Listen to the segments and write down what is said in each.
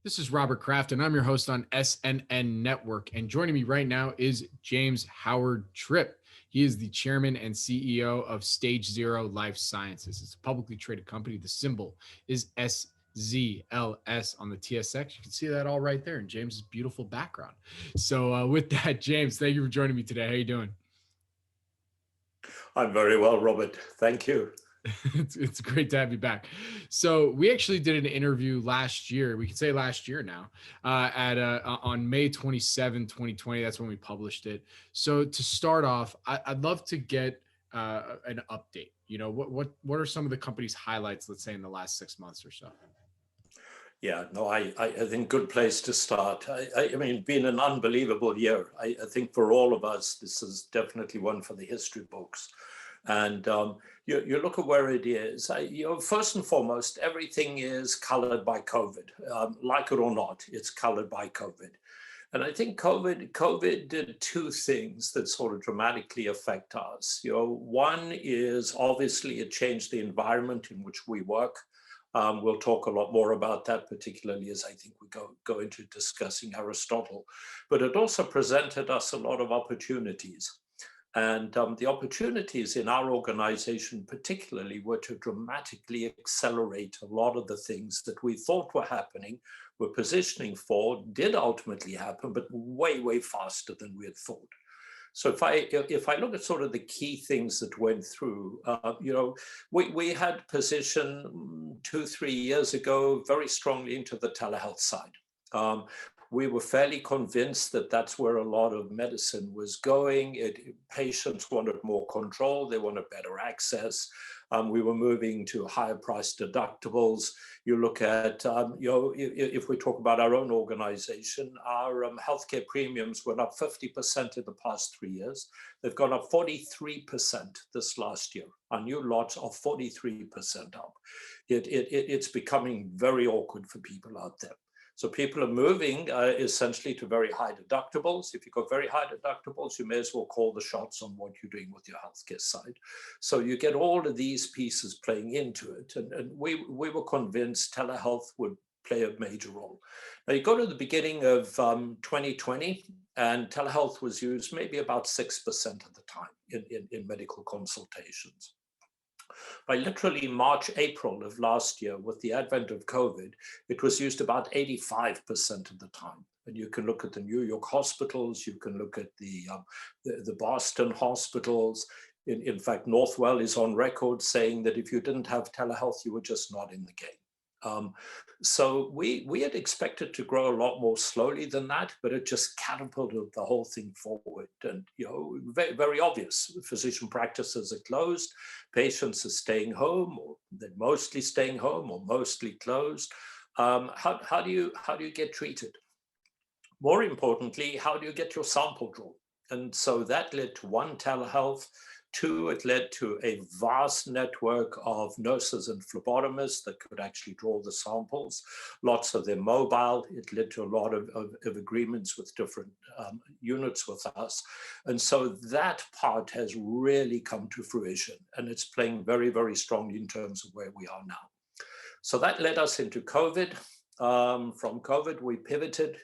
This is Robert Kraft, and I'm your host on SNN Network. And joining me right now is James Howard-Tripp. He is the chairman and CEO of StageZero Life Sciences. It's a publicly traded company. The symbol is SZLS on the TSX. You can see that all right there in James's beautiful background. So with that, James, thank you for joining me today. How you doing? I'm very well, Robert. Thank you. It's great to have you back. So we actually did an interview last year. We could say last year now, on May 27, 2020. That's when we published it. So to start off, I'd love to get an update. You know, what are some of the company's highlights, let's say, in the last 6 months or so? Yeah, no, I think good place to start. I mean, it's been an unbelievable year. I think for all of us, this is definitely one for the history books. And you look at where it is. First and foremost, everything is colored by COVID. Like it or not, it's colored by COVID. And I think COVID did two things that sort of dramatically affect us. One is obviously it changed the environment in which we work. We'll talk a lot more about that, particularly as I think we go into discussing Aristotle. But it also presented us a lot of opportunities. And the opportunities in our organization particularly were to dramatically accelerate a lot of the things that we thought were happening, were positioning for, did ultimately happen, but way, way faster than we had thought. So if I look at sort of the key things that went through, we had positioned 2-3 years ago very strongly into the telehealth side. We were fairly convinced that that's where a lot of medicine was going. Patients wanted more control. They wanted better access. We were moving to higher price deductibles. You look at, if we talk about our own organization, our healthcare premiums went up 50% in the past 3 years. They've gone up 43% this last year. Our new lots are 43% up. It's becoming very awkward for people out there. So people are moving essentially to very high deductibles. If you've got very high deductibles, you may as well call the shots on what you're doing with your healthcare side. So you get all of these pieces playing into it. And we were convinced telehealth would play a major role. Now you go to the beginning of 2020, and telehealth was used maybe about 6% of the time in medical consultations. By literally March, April of last year, with the advent of COVID, it was used about 85% of the time. And you can look at the New York hospitals, you can look at the Boston hospitals. In fact, Northwell is on record saying that if you didn't have telehealth, you were just not in the game. So we had expected to grow a lot more slowly than that, but it just catapulted the whole thing forward. And very, very obvious. Physician practices are closed, patients are staying home, or they're mostly staying home, or mostly closed. How do you get treated? More importantly, how do you get your sample drawn? And so that led to one, telehealth. Two, it led to a vast network of nurses and phlebotomists that could actually draw the samples, lots of them mobile. It led to a lot of agreements with different units with us. And so that part has really come to fruition, and it's playing very, very strongly in terms of where we are now. So that led us into COVID. From COVID, we pivoted.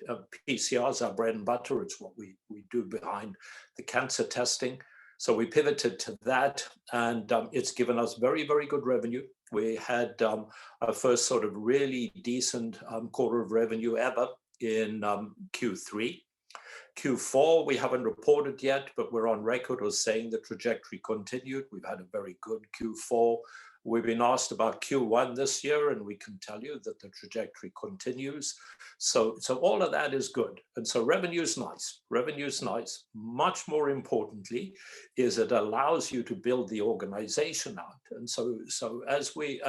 PCR is our bread and butter. It's what we do behind the cancer testing. So we pivoted to that, and it's given us very, very good revenue. We had our first sort of really decent quarter of revenue ever in Q3. Q4, we haven't reported yet, but we're on record as saying the trajectory continued. We've had a very good Q4. We've been asked about Q1 this year, and we can tell you that the trajectory continues. So all of that is good. And so revenue is nice. Revenue is nice. Much more importantly is it allows you to build the organization out. And so as we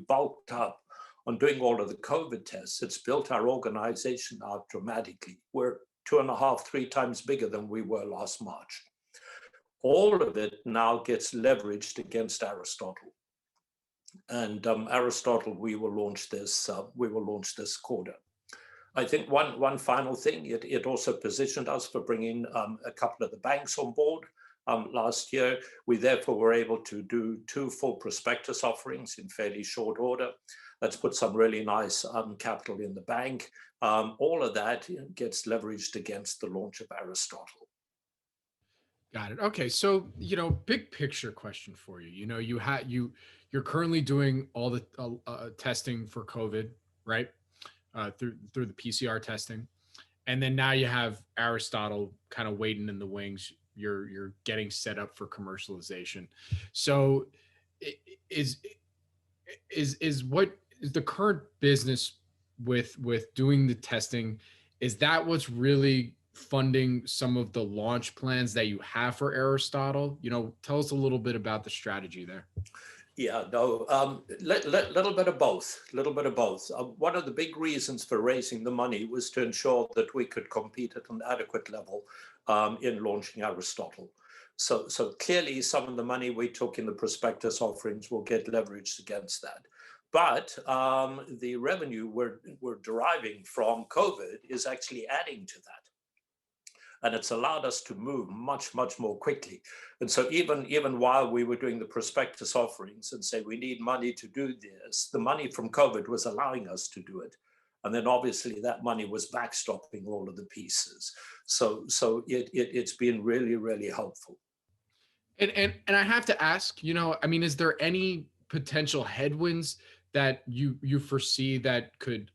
bulked up on doing all of the COVID tests, it's built our organization out dramatically. We're 2.5-3 times bigger than we were last March. All of it now gets leveraged against Aristotle. And Aristotle, we will launch this quarter. I think one final thing, it also positioned us for bringing a couple of the banks on board. last year. We therefore were able to do 2 full prospectus offerings in fairly short order. Let's put some really nice capital in the bank. All of that gets leveraged against the launch of Aristotle. Got it. Okay, so big picture question for you. You're currently doing all the testing for COVID, right? Through the PCR testing, and then now you have Aristotle kind of waiting in the wings. You're getting set up for commercialization. So, is what is the current business with doing the testing? Is that what's really funding some of the launch plans that you have for Aristotle? Tell us a little bit about the strategy there. Yeah, no, little bit of both, little bit of both. One of the big reasons for raising the money was to ensure that we could compete at an adequate level in launching Aristotle. So clearly some of the money we took in the prospectus offerings will get leveraged against that. But the revenue we're deriving from COVID is actually adding to that. And it's allowed us to move much, much more quickly. And so even while we were doing the prospectus offerings and say we need money to do this, the money from COVID was allowing us to do it. And then obviously that money was backstopping all of the pieces. So it's been really, really helpful. And I have to ask, is there any potential headwinds that you foresee that could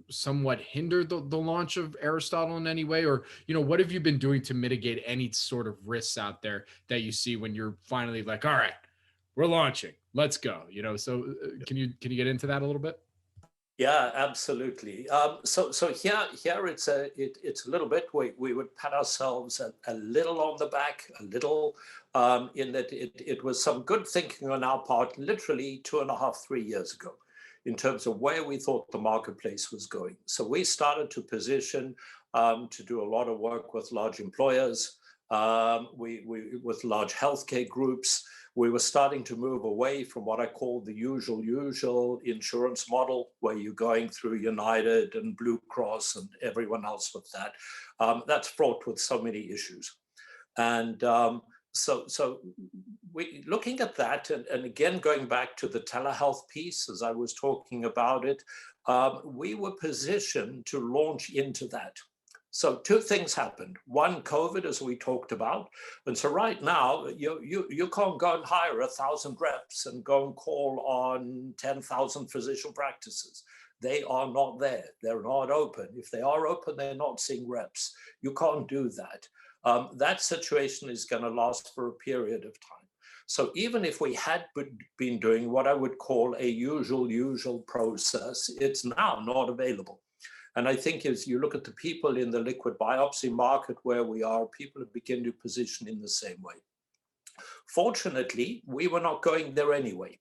somewhat hinder the launch of Aristotle in any way? Or, what have you been doing to mitigate any sort of risks out there that you see when you're finally like, all right, we're launching, let's go, so can you get into that a little bit? Yeah, absolutely. So here it's a little bit, we would pat ourselves a little on the back, a little in that it was some good thinking on our part, literally 2.5, 3 years ago, in terms of where we thought the marketplace was going. So we started to position to do a lot of work with large employers, with large healthcare groups. We were starting to move away from what I call the usual insurance model, where you're going through United and Blue Cross and everyone else with that. That's fraught with so many issues. And so we looking at that, and again, going back to the telehealth piece, as I was talking about it, we were positioned to launch into that. So 2 things happened. One, COVID, as we talked about. And so right now, you can't go and hire 1,000 reps and go and call on 10,000 physician practices. They are not there. They're not open. If they are open, they're not seeing reps. You can't do that. That situation is going to last for a period of time. So even if we had been doing what I would call a usual process, it's now not available. And I think as you look at the people in the liquid biopsy market where we are, people begin to position in the same way. Fortunately, we were not going there anyway.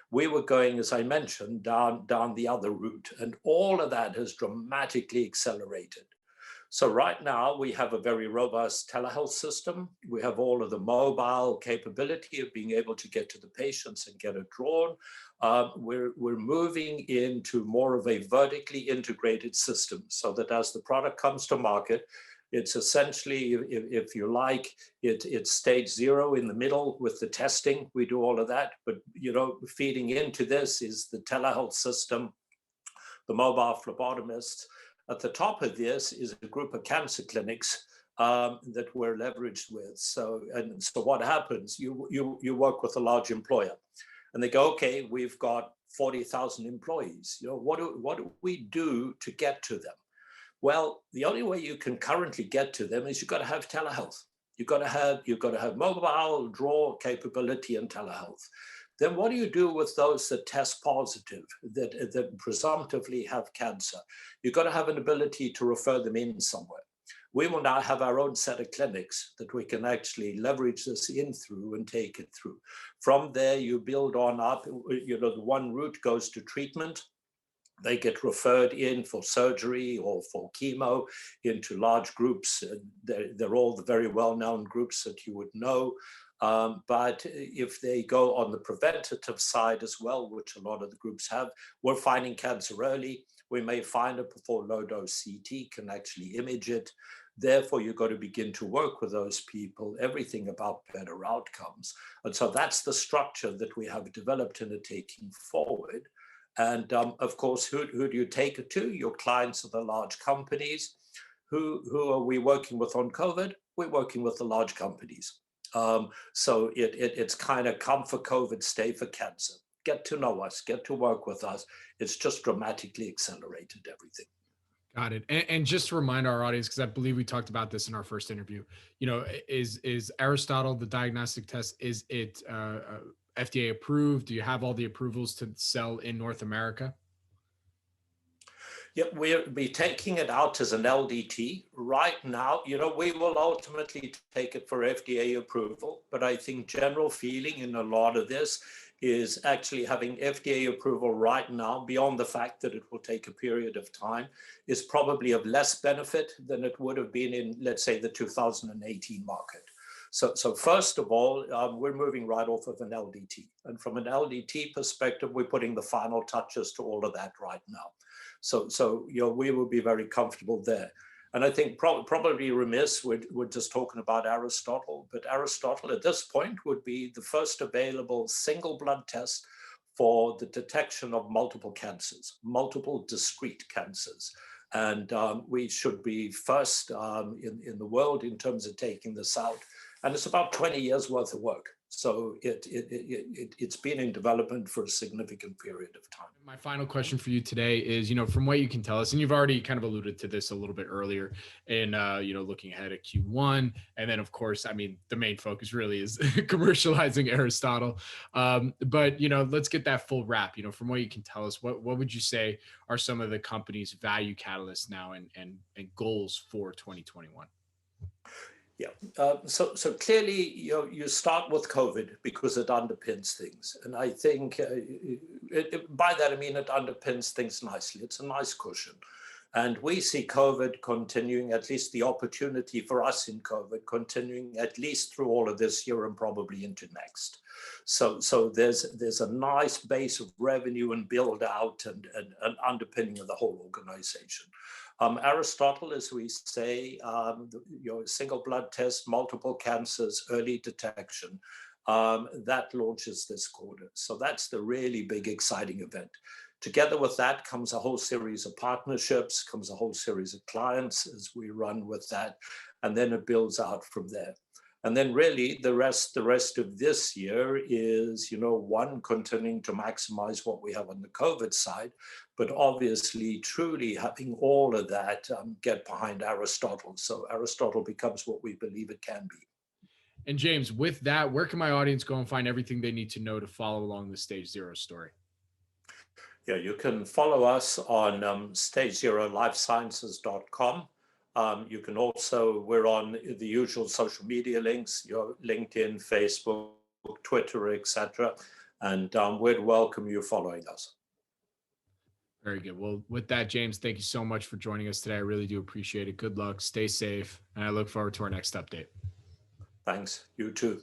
We were going, as I mentioned, down the other route, and all of that has dramatically accelerated. So right now we have a very robust telehealth system. We have all of the mobile capability of being able to get to the patients and get it drawn. We're moving into more of a vertically integrated system, so that as the product comes to market, it's essentially, if you like, it's stage 0 in the middle with the testing. We do all of that, but feeding into this is the telehealth system, the mobile phlebotomists. At the top of this is a group of cancer clinics that we're leveraged with. So what happens? You work with a large employer, and they go, okay, we've got 40,000 employees. What do we do to get to them? Well, the only way you can currently get to them is you've got to have telehealth. You've got to have mobile draw capability and telehealth. Then what do you do with those that test positive, that presumptively have cancer? You've got to have an ability to refer them in somewhere. We will now have our own set of clinics that we can actually leverage this in through and take it through. From there, you build on up, the one route goes to treatment. They get referred in for surgery or for chemo into large groups. They're all the very well-known groups that you would know. But if they go on the preventative side as well, which a lot of the groups have, we're finding cancer early. We may find it before low-dose CT can actually image it. Therefore, you've got to begin to work with those people, everything about better outcomes. And so that's the structure that we have developed and are taking forward. And of course, who do you take it to? Your clients are the large companies. Who are we working with on COVID? We're working with the large companies. So it's kind of come for COVID, stay for cancer. Get to know us, get to work with us. It's just dramatically accelerated everything. Got it. And just to remind our audience, because I believe we talked about this in our first interview, is Aristotle, the diagnostic test, is it FDA approved? Do you have all the approvals to sell in North America? Yeah, we'll be taking it out as an LDT right now. We will ultimately take it for FDA approval, but I think general feeling in a lot of this is actually having FDA approval right now, beyond the fact that it will take a period of time, is probably of less benefit than it would have been in, let's say, the 2018 market. So first of all, we're moving right off of an LDT. And from an LDT perspective, we're putting the final touches to all of that right now. So we will be very comfortable there. And I think probably remiss, we're just talking about Aristotle, but Aristotle at this point would be the first available single blood test for the detection of multiple cancers, multiple discrete cancers. And we should be first in the world in terms of taking this out. And it's about 20 years worth of work. So it's been in development for a significant period of time. My final question for you today is, from what you can tell us, and you've already kind of alluded to this a little bit earlier in, looking ahead at Q1. And then, of course, the main focus really is commercializing Aristotle. But, let's get that full wrap. From what you can tell us, what would you say are some of the company's value catalysts now and goals for 2021? Yeah. So clearly, you start with COVID because it underpins things. And I think by that, I mean it underpins things nicely. It's a nice cushion. And we see COVID continuing, at least the opportunity for us in COVID continuing at least through all of this year and probably into next. So there's a nice base of revenue and build out and underpinning of the whole organization. Aristotle, as we say, single blood test, multiple cancers, early detection, that launches this quarter. So that's the really big, exciting event. Together with that comes a whole series of partnerships, comes a whole series of clients as we run with that, and then it builds out from there. And then really the rest of this year is, one, continuing to maximize what we have on the COVID side, but obviously truly having all of that get behind Aristotle. So Aristotle becomes what we believe it can be. And James, with that, where can my audience go and find everything they need to know to follow along the StageZero story? Yeah, you can follow us on StageZeroLifeSciences.com. You can also, we're on the usual social media links, LinkedIn, Facebook, Twitter, etc. And we'd welcome you following us. Very good. Well, with that, James, thank you so much for joining us today. I really do appreciate it. Good luck, stay safe, and I look forward to our next update. Thanks. You too.